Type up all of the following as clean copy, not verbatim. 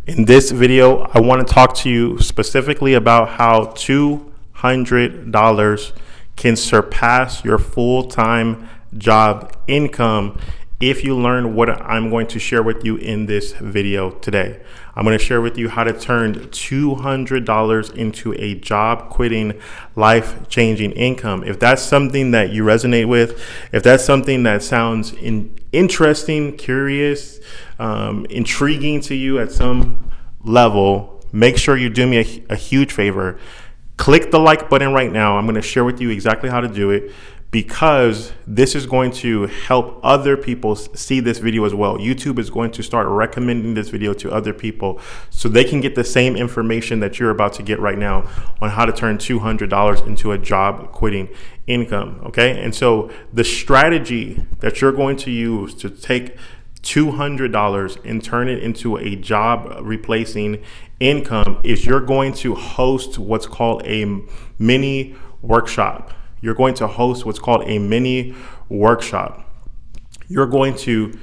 In this video, I want to talk to you specifically about how $200 can surpass your full-time job income if you learn what I'm going to share with you in this video today. I'm going to share with you how to turn $200 into a job quitting, life-changing income. If that's something that you resonate with, if that's something that sounds interesting, curious, intriguing to you at some level, make sure you do me a huge favor. Click the like button right now. I'm going to share with you exactly how to do it, because this is going to help other people see this video as well. YouTube is going to start recommending this video to other people so they can get the same information that you're about to get right now on how to turn $200 into a job quitting income. Okay. And so the strategy that you're going to use to take $200 and turn it into a job replacing income is you're going to host what's called a mini workshop. You're going to host what's called a mini workshop. You're going to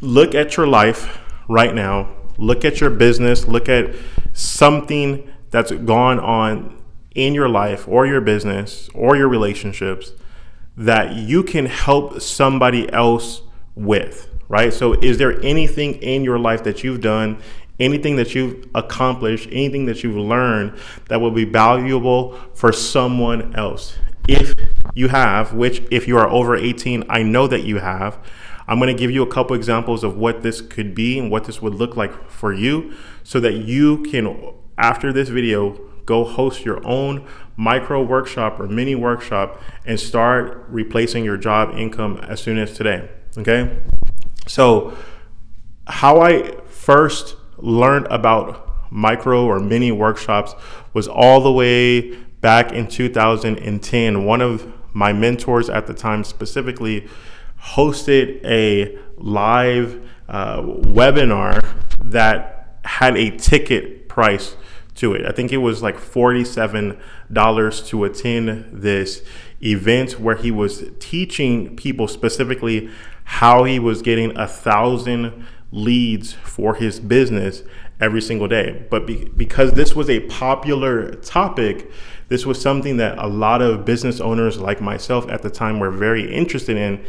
look at your life right now, look at your business, look at something that's gone on in your life or your business or your relationships that you can help somebody else with, right? So is there anything in your life that you've done, anything that you've accomplished, anything that you've learned that will be valuable for someone else? If you have, which if you are over 18, I know that you have, I'm going to give you a couple examples of what this could be and what this would look like for you so that you can, after this video, go host your own micro workshop or mini workshop and start replacing your job income as soon as today. Okay. So how I first learned about micro or mini workshops was all the way back in 2010. One of my mentors at the time specifically hosted a live webinar that had a ticket price to it. I think it was like $47 to attend this event where he was teaching people specifically how he was getting 1,000 leads for his business every single day. But because this was a popular topic, this was something that a lot of business owners like myself at the time were very interested in.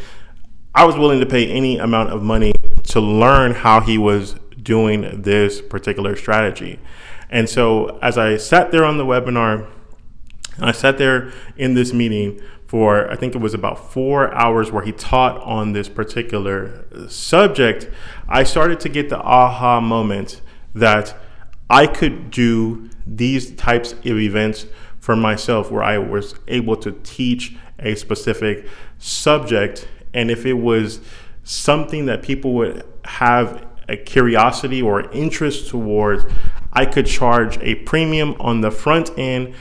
I was willing to pay any amount of money to learn how he was doing this particular strategy. And so as I sat there on the webinar, I sat there in this meeting for, I think it was about 4 hours where he taught on this particular subject, I started to get the aha moment that I could do these types of events for myself where I was able to teach a specific subject. And if it was something that people would have a curiosity or interest towards, I could charge a premium on the front end,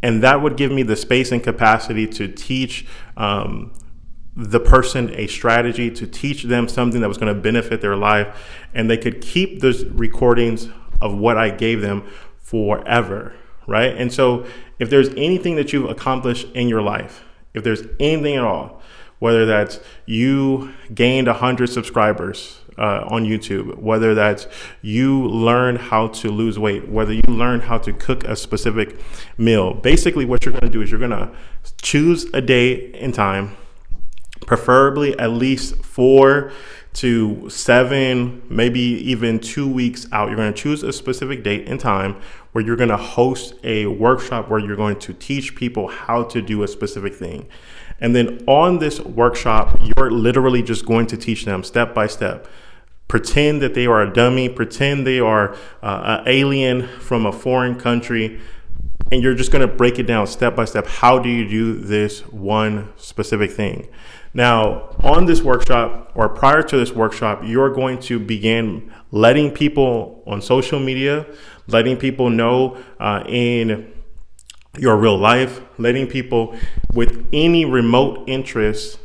and that would give me the space and capacity to teach the person a strategy, to teach them something that was going to benefit their life, and they could keep those recordings of what I gave them forever, right? And so if there's anything that you've accomplished in your life, if there's anything at all, whether that's you gained 100 subscribers on YouTube, whether that's you learned how to lose weight, whether you learned how to cook a specific meal, basically what you're going to do is you're going to choose a day and time, preferably at least 4 to 7, maybe even 2 weeks out. You're going to choose a specific date and time where you're going to host a workshop where you're going to teach people how to do a specific thing. And then on this workshop, you're literally just going to teach them step by step. Pretend that they are a dummy, pretend they are an alien from a foreign country, and you're just going to break it down step by step. How do you do this one specific thing? Now, on this workshop or prior to this workshop, you're going to begin letting people on social media, letting people know in your real life, letting people with any remote interest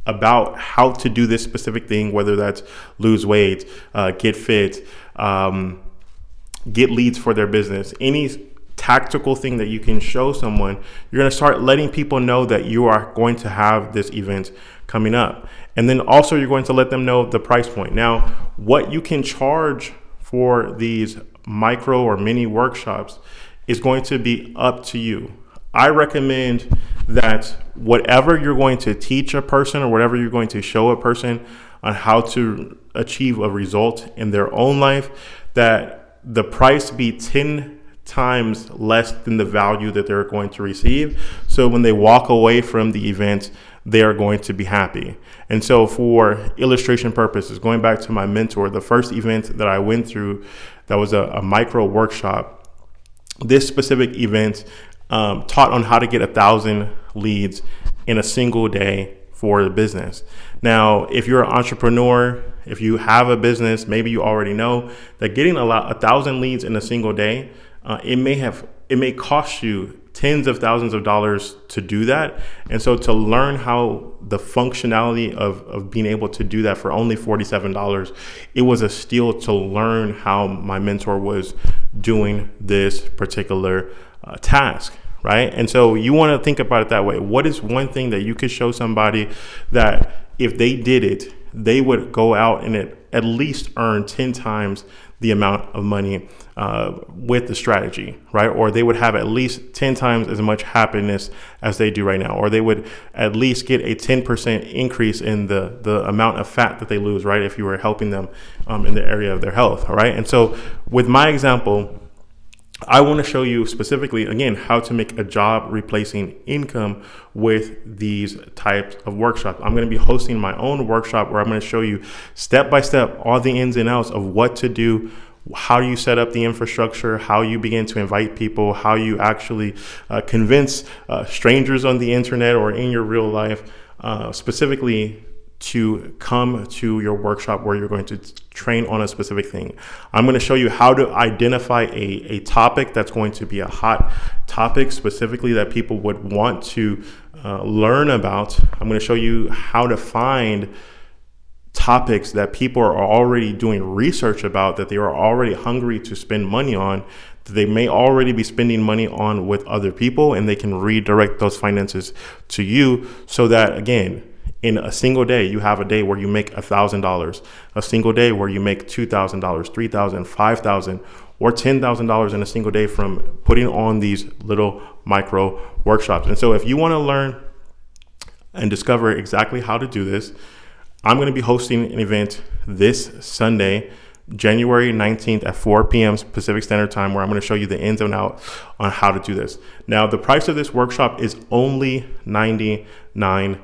about how to do this specific thing, whether that's lose weight, get fit, get leads for their business, any tactical thing that you can show someone, you're going to start letting people know that you are going to have this event coming up. And then also you're going to let them know the price point. Now, what you can charge for these micro or mini workshops is going to be up to you. I recommend that whatever you're going to teach a person or whatever you're going to show a person on how to achieve a result in their own life, that the price be 10 times less than the value that they're going to receive. So when they walk away from the event, they are going to be happy. And so for illustration purposes, going back to my mentor, the first event that I went through, that was a micro workshop. This specific event taught on how to get 1,000 leads in a single day for the business. Now, if you're an entrepreneur, if you have a business, maybe you already know that getting 1,000 leads in a single day, it may cost you tens of thousands of dollars to do that. And so to learn how the functionality of being able to do that for only $47, it was a steal to learn how my mentor was doing this particular task, right? And so you want to think about it that way. What is one thing that you could show somebody that if they did it, they would go out and at least earn 10 times the amount of money with the strategy, right? Or they would have at least 10 times as much happiness as they do right now, or they would at least get a 10% increase in the amount of fat that they lose, right? If you were helping them in the area of their health, all right? And so with my example, I want to show you specifically, again, how to make a job replacing income with these types of workshops. I'm going to be hosting my own workshop where I'm going to show you step by step all the ins and outs of what to do, how you set up the infrastructure, how you begin to invite people, how you actually convince strangers on the internet or in your real life, specifically to come to your workshop where you're going to train on a specific thing. I'm going to show you how to identify a topic that's going to be a hot topic specifically that people would want to learn about. I'm going to show you how to find topics that people are already doing research about, that they are already hungry to spend money on, that they may already be spending money on with other people, and they can redirect those finances to you so that, again, in a single day, you have a day where you make $1,000, a single day where you make $2,000, $3,000, $5,000, or $10,000 in a single day from putting on these little micro workshops. And so if you want to learn and discover exactly how to do this, I'm going to be hosting an event this Sunday, January 19th at 4 p.m. Pacific Standard Time, where I'm going to show you the ins and outs on how to do this. Now, the price of this workshop is only $99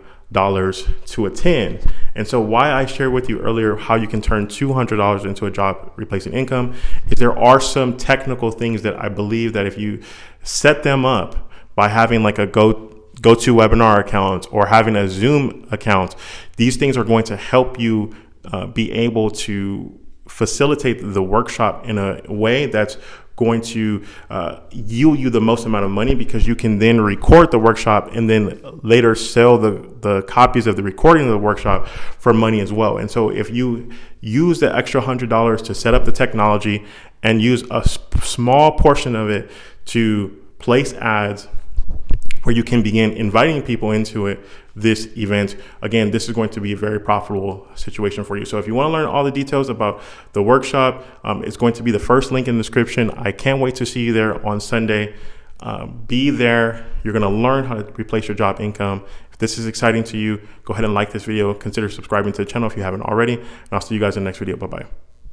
to attend. And so why I shared with you earlier how you can turn $200 into a job replacing income is there are some technical things that I believe that if you set them up by having like a GoToWebinar account or having a Zoom account, these things are going to help you be able to facilitate the workshop in a way that's going to yield you the most amount of money, because you can then record the workshop and then later sell the copies of the recording of the workshop for money as well. And so if you use the extra $100 to set up the technology and use a small portion of it to place ads where you can begin inviting people into this event, again, this is going to be a very profitable situation for you. So if you want to learn all the details about the workshop, it's going to be the first link in the description. I can't wait to see you there on Sunday. Be there. You're going to learn how to replace your job income. If this is exciting to you, go ahead and like this video. Consider subscribing to the channel if you haven't already. And I'll see you guys in the next video. Bye-bye.